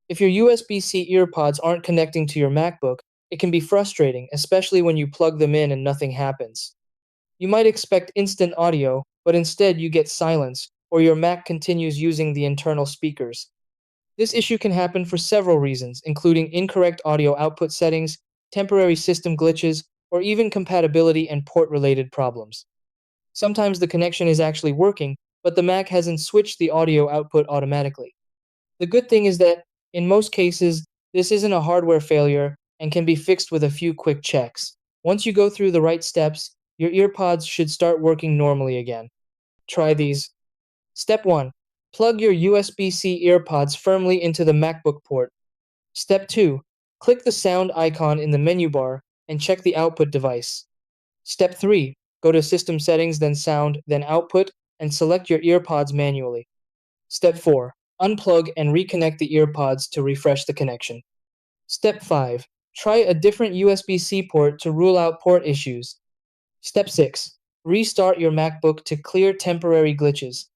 If your USB-C earpods aren't connecting to your MacBook, it can be frustrating, especially when you plug them in and nothing happens. You might expect instant audio, but instead you get silence, or your Mac continues using the internal speakers. This issue can happen for several reasons, including incorrect audio output settings, temporary system glitches, or even compatibility and port-related problems. Sometimes the connection is actually working, but the Mac hasn't switched the audio output automatically. The good thing is that, in most cases, this isn't a hardware failure and can be fixed with a few quick checks. Once you go through the right steps, your earpods should start working normally again. Try these. Step 1. Plug your USB-C earpods firmly into the MacBook port. Step 2. Click the sound icon in the menu bar and check the output device. Step 3. Go to System Settings, then Sound, then Output, and select your earpods manually. Step 4. Unplug and reconnect the earpods to refresh the connection. Step 5. Try a different USB-C port to rule out port issues. Step 6. Restart your MacBook to clear temporary glitches.